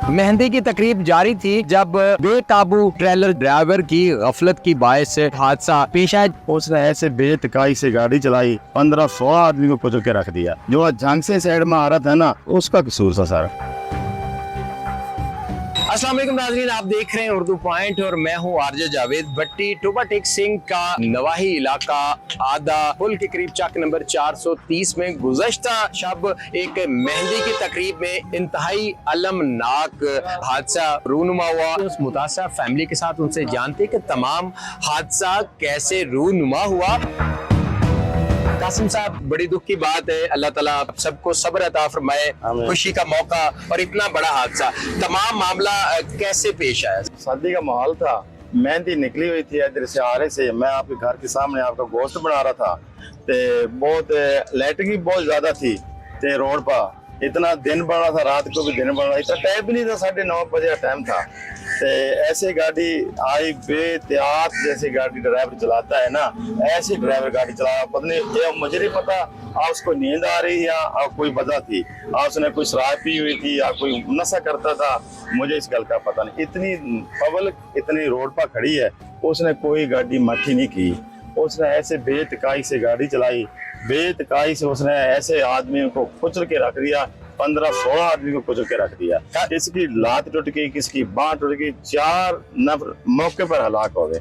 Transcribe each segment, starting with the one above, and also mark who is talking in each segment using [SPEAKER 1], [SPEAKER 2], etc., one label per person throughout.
[SPEAKER 1] मेहंदी की तकरीब जारी थी जब बेकाबू ट्रेलर ड्राइवर की गफलत की बायस से हादसा पेश आया।
[SPEAKER 2] उसने ऐसे बेतकाई से गाड़ी चलाई, 15-16 आदमी को कुचल के रख दिया। जो झांसे साइड में आ रहा था ना, उसका कसूर था सारा।
[SPEAKER 1] अस्सलाम वालेकुम नाज़रीन, आप देख रहे हैं उर्दू पॉइंट और मैं हूं आरजे जावेद भट्टी। टोबा टेक सिंह का नवाही इलाका आधा पुल के करीब चक नंबर 430 में गुज़श्ता शब एक मेहंदी की तकरीब में इंतहाई अलमनाक हादसा रूनुमा हुआ। उस मुतासर फैमिली के साथ उनसे जानते कि तमाम हादसा कैसे रूनुमा हुआ। कासिम साहब, बड़ी दुख की बात है, अल्लाह ताला सबको सब्र अता फरमाए। खुशी का मौका और इतना बड़ा हादसा, तमाम मामला कैसे पेश आया?
[SPEAKER 2] शादी का माहौल था, मेहंदी निकली हुई थी इधर से आ रहे से। मैं आपके घर के सामने आपका गोश्त बना रहा था, ते बहुत लाइटिंग भी बहुत ज्यादा थी ते रोड पर इतना दिन बन रहा था, रात को भी दिन बन रहा, इतना टाइम भी नहीं था, 9:30 बजे का टाइम था। ते ऐसे गाड़ी आई बेहतियात जैसे गाड़ी ड्राइवर चलाता है ना, ऐसे ड्राइवर गाड़ी चला रहा। पता नहीं, ये मुझे नहीं पता आ उसको नींद आ रही या कोई वजह थी, उसने कोई शराब पी हुई थी या कोई नशा करता था, मुझे इस गल का पता नहीं। इतनी पब्लिक इतनी रोड पर खड़ी है, उसने कोई गाड़ी मट्ठी नहीं की। उसने ऐसे बेतकाई से गाड़ी चलाई, बेतकाई से उसने ऐसे आदमियों को कुचल के रख दिया, 15-16 आदमी को कुचल के रख दिया। किसकी लात टूट गई, किसकी बांह टूट गई, 4 नफर मौके पर हलाक हो गए।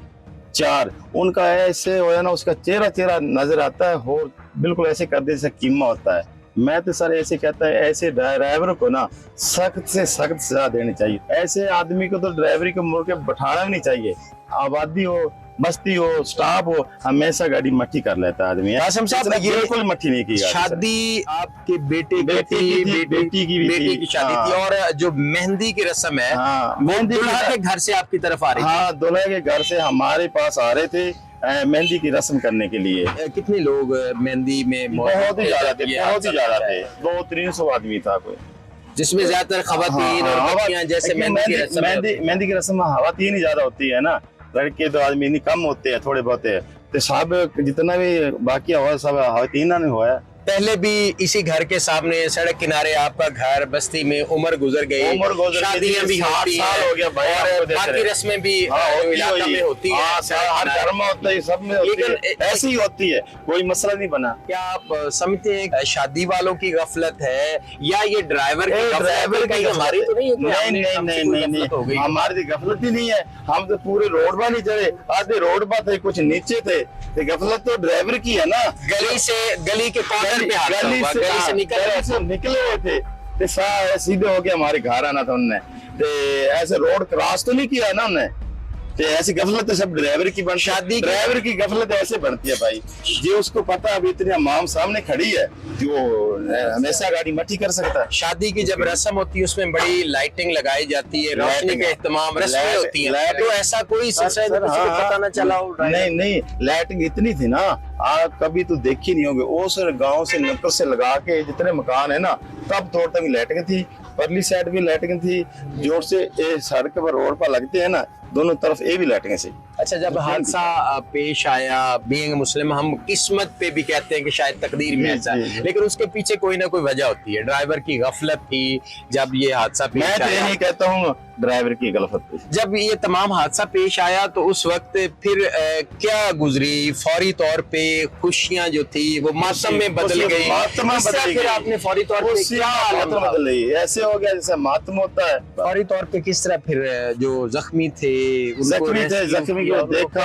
[SPEAKER 2] 4 उनका ऐसे हो ना, उसका चेहरा नजर आता है और बिल्कुल ऐसे कर दे जैसे कीमा होता है। मैं तो सर ऐसे कहता है, ऐसे ड्राइवर को ना सख्त से सख्त सजा देनी चाहिए। ऐसे आदमी को तो ड्राइवरी को मुड़ के बैठाना भी नहीं चाहिए। आबादी हो, बस्ती हो, स्टाफ हो, हमेशा गाड़ी मट्ठी कर लेता है आदमी।
[SPEAKER 1] कासिम साहब, ये
[SPEAKER 2] बिल्कुल मट्ठी नहीं की।
[SPEAKER 1] शादी आपके बेटे
[SPEAKER 2] बेटी
[SPEAKER 1] की शादी थी और जो मेहंदी की रस्म है,
[SPEAKER 2] मेहंदी
[SPEAKER 1] दूल्हा के घर से आपकी तरफ आ रही थी?
[SPEAKER 2] दूल्हे के घर से हमारे पास आ रहे थे मेहंदी की रस्म करने के लिए।
[SPEAKER 1] कितने लोग मेहंदी में?
[SPEAKER 2] बहुत ही ज्यादा थे, 200-300 आदमी था कोई,
[SPEAKER 1] जिसमें ज्यादातर खवातीन और बच्चियां। जैसे
[SPEAKER 2] मेहंदी की रस्म में खवातीन ही ज्यादा होती है ना, लड़के तो आदमी नहीं कम होते हैं, थोड़े बहुत है। तो सब जितना भी बाकी हुआ सब खवातीन ने हुआ।
[SPEAKER 1] पहले भी इसी घर के सामने सड़क किनारे आपका घर, बस्ती में उम्र गुजर गई, शादियां भी होती हैं
[SPEAKER 2] हो गया भाई,
[SPEAKER 1] और बाकी रस्में भी इलाका में होती है,
[SPEAKER 2] हर घर में होता है, सब में होती है, ऐसी ही होती है, कोई मसला नहीं बना।
[SPEAKER 1] क्या आप समझते हैं शादी वालों की गफलत है या ये ड्राइवर की? हमारी तो नहीं है?
[SPEAKER 2] नहीं, हमारी गफलत ही नहीं है। हम तो पूरे रोड पर नहीं चढ़े, आधे रोड पर थे, कुछ नीचे थे। गफलत तो ड्राइवर की है ना।
[SPEAKER 1] गली के
[SPEAKER 2] गली से निकले हुए थे, ते सीधे हो गया हमारे घर आना था उनने। ऐसे रोड क्रॉस तो नहीं किया ना उनने। ऐसी गफलत तो सब ड्राइवर की बन, शादी ड्राइवर की गफलत ऐसे बनती है भाई जी। उसको पता अभी इतनी माम सामने खड़ी है कि वो हमेशा गाड़ी मट्ठी कर सकता है।
[SPEAKER 1] शादी की जब रस्म होती है उसमें बड़ी लाइटिंग लगाई जाती है, रोशनी का इस्तेमाल, रस्में होती है, तो ऐसा कोई पता न चला हो?
[SPEAKER 2] नहीं, लाइटिंग इतनी थी ना, आप कभी तो देखी नहीं होगी। उस गाँव से नक्कल से लगा के जितने मकान है ना, तब तोड़ तक लाइटिंग थी, परली साइड भी लाइटिंग थी, जोर से सड़क पर रोड पर लगते हैं ना, दोनों तरफ ये भी लाइटिंग से।
[SPEAKER 1] अच्छा, जब हादसा पेश आया, बीइंग मुस्लिम हम किस्मत पे भी कहते हैं कि शायद तकदीर में ऐसा, लेकिन उसके पीछे कोई ना कोई वजह होती है। ड्राइवर की गफलत थी जब ये हादसा पेश आया।
[SPEAKER 2] मैं नहीं कहता हूँ ड्राइवर की गलत थी।
[SPEAKER 1] जब ये तमाम हादसा पेश आया तो उस वक्त फिर क्या गुजरी? फौरी तौर पे खुशियां जो थी वो मातम में बदल गई। फिर आपने फौरी तौर पे क्या
[SPEAKER 2] बदल गई? ऐसे हो गया जैसे मातम होता है।
[SPEAKER 1] फौरी तौर पे किस तरह फिर जो जख्मी थे
[SPEAKER 2] जख्मी को देखा,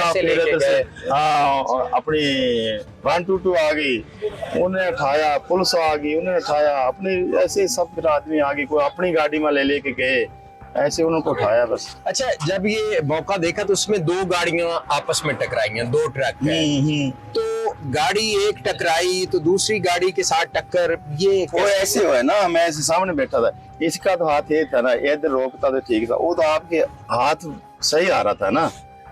[SPEAKER 2] अपनी 122 आ गई, उन्हें उठाया, पुलिस आ गई, उन्हें उठाया, अपनी ऐसे सब आदमी आ गई, कोई अपनी गाड़ी में ले लेके गए, ऐसे उनको उठाया बस।
[SPEAKER 1] अच्छा, जब ये मौका देखा तो उसमें 2 गाड़ियां आपस में टकराई, 2 ट्रक है, तो गाड़ी एक टकराई तो दूसरी गाड़ी के साथ टक्कर, ये
[SPEAKER 2] वो ऐसे हुआ ना। मैं ऐसे सामने बैठा था, इसका तो हाथ ये था ना, इधर रोकता तो ठीक था, वो तो आपके हाथ सही आ रहा था ना,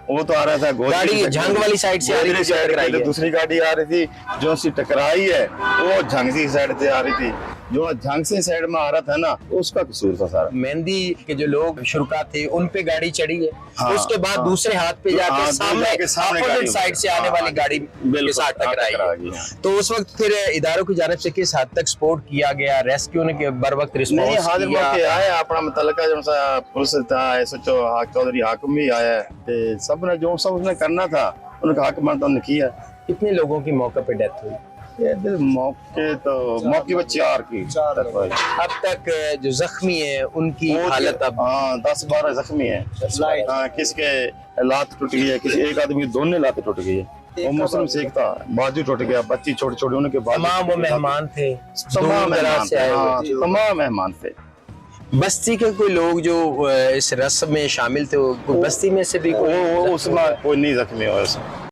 [SPEAKER 2] वो तो आ रहा था
[SPEAKER 1] गाड़ी झंग वाली साइड से आ रही थी,
[SPEAKER 2] दूसरी गाड़ी आ रही थी, जो सी टकराई है वो झंग की साइड से आ रही थी। जो झांसी साइड में आ रहा था ना, उसका कसूर था सारा।
[SPEAKER 1] मेहंदी के जो लोग शुरुका थे उन पे गाड़ी चढ़ी है,
[SPEAKER 2] हाँ,
[SPEAKER 1] उसके बाद
[SPEAKER 2] हाँ।
[SPEAKER 1] दूसरे हाथ पे जाके
[SPEAKER 2] हाँ,
[SPEAKER 1] सामने
[SPEAKER 2] गाड़ी
[SPEAKER 1] साइड से आने वाली गाड़ी के साथ टकराई है। तो उस वक्त फिर इदारों की जानिब से किस हद तक सपोर्ट किया गया, रेस्क्यू ने के बर वक्त
[SPEAKER 2] नहीं,
[SPEAKER 1] रिस्पॉन्स
[SPEAKER 2] हाजिर
[SPEAKER 1] किया?
[SPEAKER 2] मौके आया अपना मुतलका जो सा पुलिस था, एसएचओ चौधरी हाकिम भी आया, ते सब ने जो सब उसने करना था उनका हक बनता उन्होंने किया।
[SPEAKER 1] कितने लोगों की मौके पे डेथ हुई?
[SPEAKER 2] ये मौके पर 4 की तक हुई।
[SPEAKER 1] अब तक जो जख्मी है उनकी हालत अब?
[SPEAKER 2] हाँ, 10-12 जख्मी है। हाँ, किसके लात टूट गई है, किसी एक आदमी की दोनों लात टूट गई है। वो मुस्लिम सिख था, बाजू टूट गया, बच्ची छोटे छोटे उनके बाजू।
[SPEAKER 1] तमाम वो मेहमान थे,
[SPEAKER 2] तमाम
[SPEAKER 1] दूर दराज से आए हुए
[SPEAKER 2] हाँ,
[SPEAKER 1] थे।
[SPEAKER 2] तमाम मेहमान थे।
[SPEAKER 1] बस्ती के कोई लोग जो इस रस्म में शामिल थे, बस्ती में से भी
[SPEAKER 2] वो उसमें कोई नहीं जख्मी हुआ उसमें।